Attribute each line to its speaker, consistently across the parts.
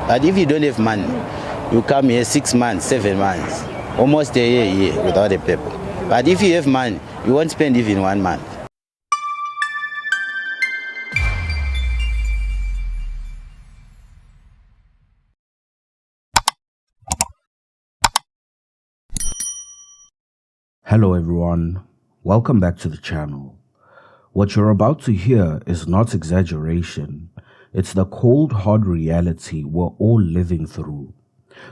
Speaker 1: But if you don't have money, you come here 6 months, 7 months, almost a year without a paper. But if you have money, you won't spend even 1 month.
Speaker 2: Hello everyone, welcome back to the channel. What you're about to hear is not exaggeration. It's the cold hard reality we're all living through.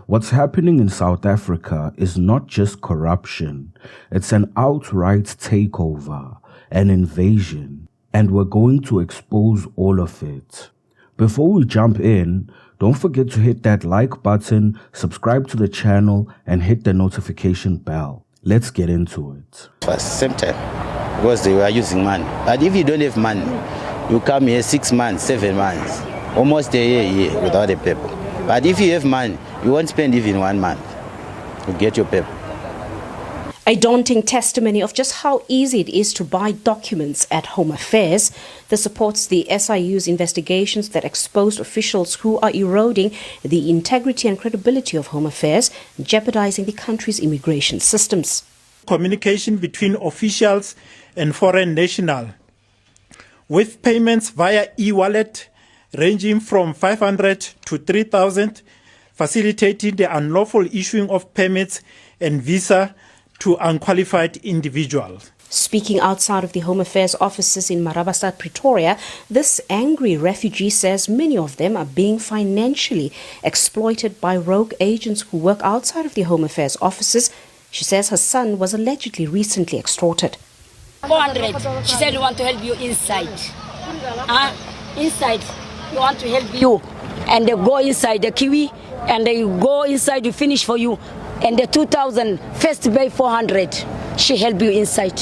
Speaker 2: What's happening in South Africa is not just corruption, it's an outright takeover, an invasion, and we're going to expose all of it. Before we jump in, don't forget to hit that like button, subscribe to the channel, and hit the notification bell. Let's get into it.
Speaker 1: First, same time, because they were using money. But if you don't have money, you come here 6 months, 7 months, almost a year without a paper. But if you have money, you won't spend even 1 month to get your paper.
Speaker 3: A daunting testimony of just how easy it is to buy documents at Home Affairs. This supports the SIU's investigations that exposed officials who are eroding the integrity and credibility of Home Affairs, jeopardizing the country's immigration systems.
Speaker 4: Communication between officials and foreign nationals, with payments via e-wallet ranging from 500 to 3,000, facilitating the unlawful issuing of permits and visa to unqualified individuals.
Speaker 3: Speaking outside of the Home Affairs offices in Marabastad, Pretoria, this angry refugee says many of them are being financially exploited by rogue agents who work outside of the Home Affairs offices. She says her son was allegedly recently extorted.
Speaker 5: 400. She said we want to help you inside. Inside, we want to help you. And they go inside the kiwi, and they go inside, we finish for you. And the 2,000, first pay 400. She help you inside.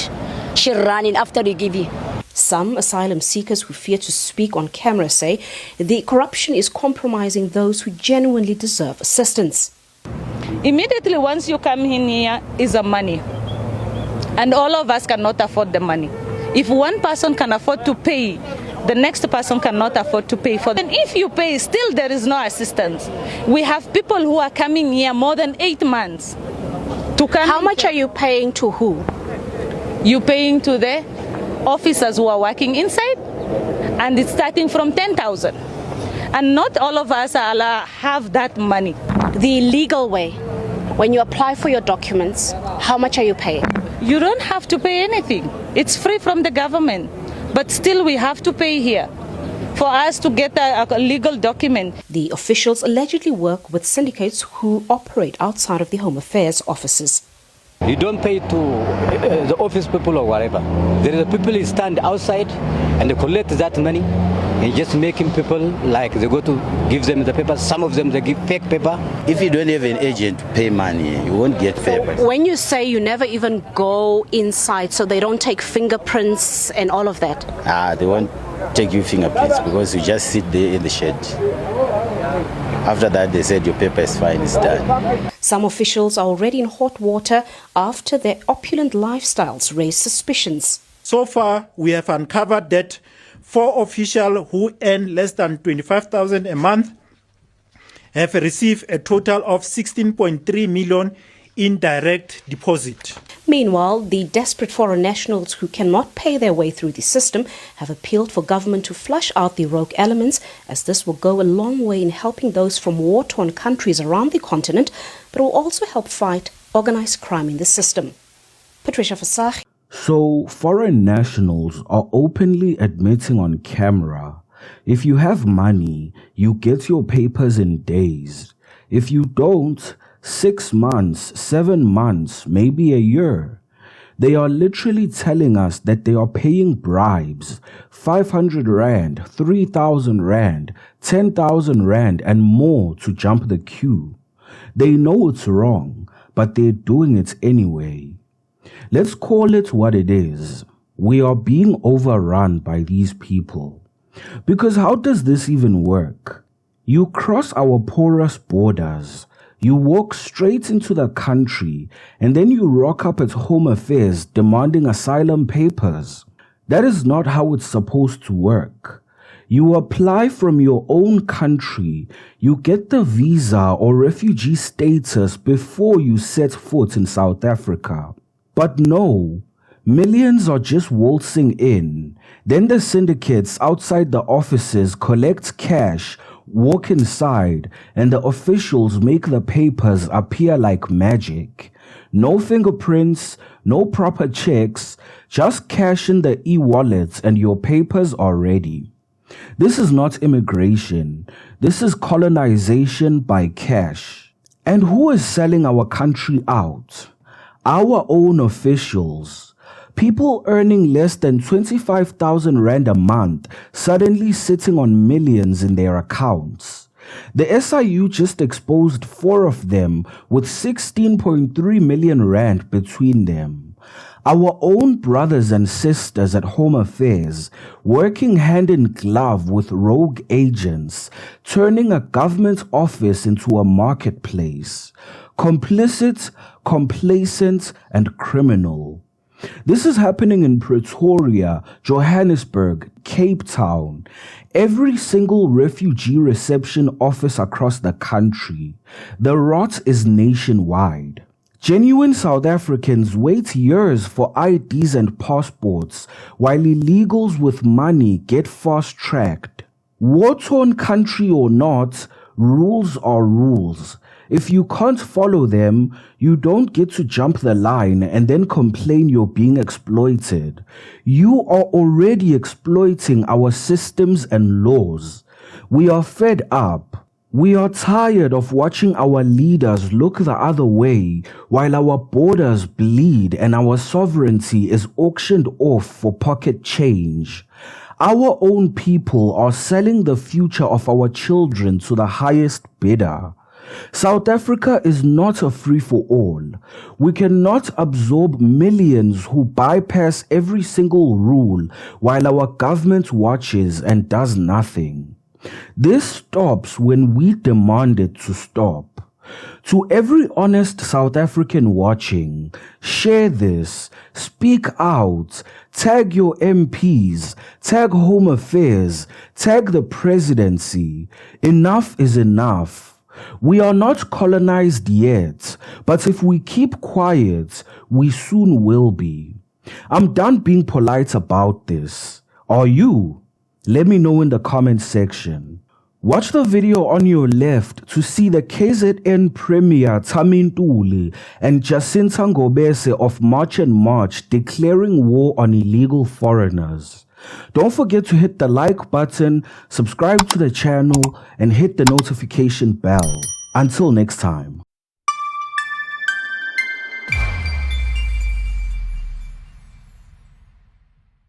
Speaker 5: She run in after they give you.
Speaker 3: Some asylum seekers who fear to speak on camera say the corruption is compromising those who genuinely deserve assistance.
Speaker 6: Immediately once you come in here is the money. And all of us cannot afford the money. If one person can afford to pay, the next person cannot afford to pay for them. And if you pay, still there is no assistance. We have people who are coming here more than 8 months to come.
Speaker 3: How much are you paying to who?
Speaker 6: You paying to the officers who are working inside, and it's starting from 10,000. And not all of us have that money.
Speaker 3: The legal way, when you apply for your documents, how much are you paying?
Speaker 6: You don't have to pay anything. It's free from the government. But still we have to pay here for us to get a legal document.
Speaker 3: The officials allegedly work with syndicates who operate outside of the Home Affairs offices.
Speaker 7: You don't pay to the office people or whatever. There are people who stand outside and they collect that money and just making people like they go to give them the paper. Some of them they give fake paper.
Speaker 1: If you don't have an agent to pay money, you won't get papers.
Speaker 3: When you say you never even go inside, so they don't take fingerprints and all of that?
Speaker 1: They won't take your fingerprints because you just sit there in the shed. After that, they said your paper is fine, it's done.
Speaker 3: Some officials are already in hot water after their opulent lifestyles raise suspicions.
Speaker 4: So far, we have uncovered that 4 officials who earn less than 25,000 a month have received a total of 16.3 million in direct deposit.
Speaker 3: Meanwhile, the desperate foreign nationals who cannot pay their way through the system have appealed for government to flush out the rogue elements, as this will go a long way in helping those from war-torn countries around the continent, but will also help fight organized crime in the system. Patricia Fasaghi.
Speaker 2: So, foreign nationals are openly admitting on camera, if you have money, you get your papers in days. If you don't, 6 months, 7 months, maybe a year. They are literally telling us that they are paying bribes, 500 Rand, 3,000 Rand, 10,000 Rand and more to jump the queue. They know it's wrong, but they're doing it anyway. Let's call it what it is. We are being overrun by these people. Because how does this even work? You cross our porous borders, you walk straight into the country, and then you rock up at Home Affairs demanding asylum papers. That is not how it's supposed to work. You apply from your own country, you get the visa or refugee status before you set foot in South Africa. But no, millions are just waltzing in. Then the syndicates outside the offices collect cash, walk inside, and the officials make the papers appear like magic. No fingerprints, no proper checks, just cash in the e-wallets and your papers are ready. This is not immigration. This is colonization by cash. And who is selling our country out? Our own officials. People earning less than 25,000 rand a month suddenly sitting on millions in their accounts. The SIU just exposed 4 of them with 16.3 million rand between them. Our own brothers and sisters at Home Affairs working hand in glove with rogue agents, turning a government office into a marketplace. Complicit, complacent, and criminal. This is happening in Pretoria, Johannesburg, Cape Town, every single refugee reception office across the country. The rot is nationwide. Genuine South Africans wait years for IDs and passports, while illegals with money get fast-tracked. War-torn country or not, rules are rules. If you can't follow them, you don't get to jump the line and then complain you're being exploited. You are already exploiting our systems and laws. We are fed up. We are tired of watching our leaders look the other way while our borders bleed and our sovereignty is auctioned off for pocket change. Our own people are selling the future of our children to the highest bidder. South Africa is not a free-for-all. We cannot absorb millions who bypass every single rule while our government watches and does nothing. This stops when we demand it to stop. To every honest South African watching, share this, speak out, tag your MPs, tag Home Affairs, tag the presidency. Enough is enough. We are not colonized yet, but if we keep quiet, we soon will be. I'm done being polite about this. Are you? Let me know in the comment section. Watch the video on your left to see the KZN Premier Tami Ntuli and Jacinta Ngobese of March and March declaring war on illegal foreigners. Don't forget to hit the like button, subscribe to the channel, and hit the notification bell. Until next time.